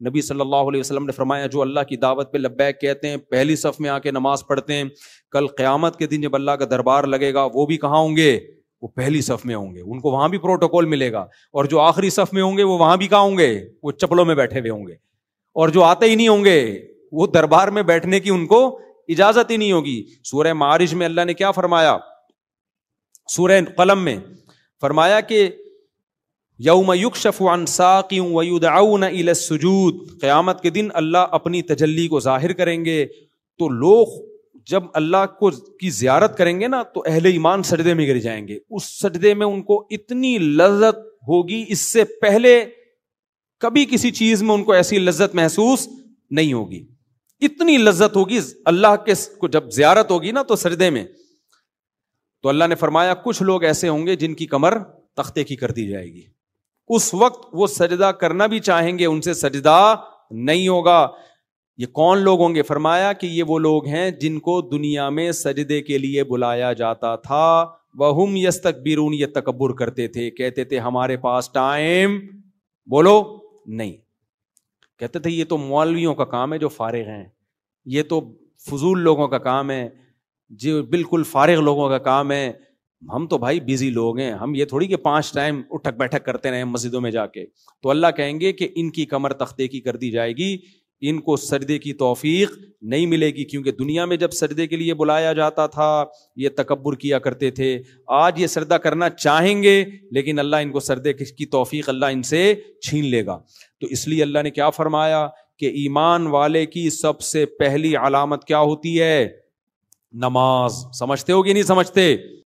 نبی صلی اللہ علیہ وسلم نے فرمایا جو اللہ کی دعوت پہ لبیک کہتے ہیں، پہلی صف میں آ کے نماز پڑھتے ہیں، کل قیامت کے دن جب اللہ کا دربار لگے گا وہ بھی کہاں ہوں گے؟ وہ پہلی صف میں ہوں گے، ان کو وہاں بھی پروٹوکول ملے گا. اور جو آخری صف میں ہوں گے وہ وہاں بھی کہاں ہوں گے؟ وہ چپلوں میں بیٹھے ہوئے ہوں گے. اور جو آتے ہی نہیں ہوں گے وہ دربار میں بیٹھنے کی ان کو اجازت ہی نہیں ہوگی. سورہ معارج میں اللہ نے کیا فرمایا؟ سورہ قلم میں فرمایا کہ یوم یکشف عن ساق ویدعون الی السجود، قیامت کے دن اللہ اپنی تجلی کو ظاہر کریں گے تو لوگ جب اللہ کو کی زیارت کریں گے نا تو اہل ایمان سجدے میں گر جائیں گے. اس سجدے میں ان کو اتنی لذت ہوگی، اس سے پہلے کبھی کسی چیز میں ان کو ایسی لذت محسوس نہیں ہوگی. اتنی لذت ہوگی اللہ کے کو جب زیارت ہوگی نا تو سجدے میں. تو اللہ نے فرمایا کچھ لوگ ایسے ہوں گے جن کی کمر تختے کی کر دی جائے گی. اس وقت وہ سجدہ کرنا بھی چاہیں گے، ان سے سجدہ نہیں ہوگا. یہ کون لوگ ہوں گے؟ فرمایا کہ یہ وہ لوگ ہیں جن کو دنیا میں سجدے کے لیے بلایا جاتا تھا. وَهُمْ يَسْتَكْبِرُونَ، یہ تکبر کرتے تھے، کہتے تھے ہمارے پاس ٹائم بولو نہیں. کہتے تھے یہ تو مولویوں کا کام ہے جو فارغ ہیں، یہ تو فضول لوگوں کا کام ہے، جو بالکل فارغ لوگوں کا کام ہے. ہم تو بھائی بیزی لوگ ہیں، ہم یہ تھوڑی کہ 5 ٹائم اٹھک بیٹھک کرتے رہے مسجدوں میں جا کے. تو اللہ کہیں گے کہ ان کی کمر تختے کی کر دی جائے گی، ان کو سجدے کی توفیق نہیں ملے گی، کیونکہ دنیا میں جب سجدے کے لیے بلایا جاتا تھا یہ تکبر کیا کرتے تھے. آج یہ سجدہ کرنا چاہیں گے لیکن اللہ ان کو سجدے کی توفیق اللہ ان سے چھین لے گا. تو اس لیے اللہ نے کیا فرمایا کہ ایمان والے کی سب سے پہلی علامت کیا ہوتی ہے؟ نماز. سمجھتے ہو کہ نہیں سمجھتے؟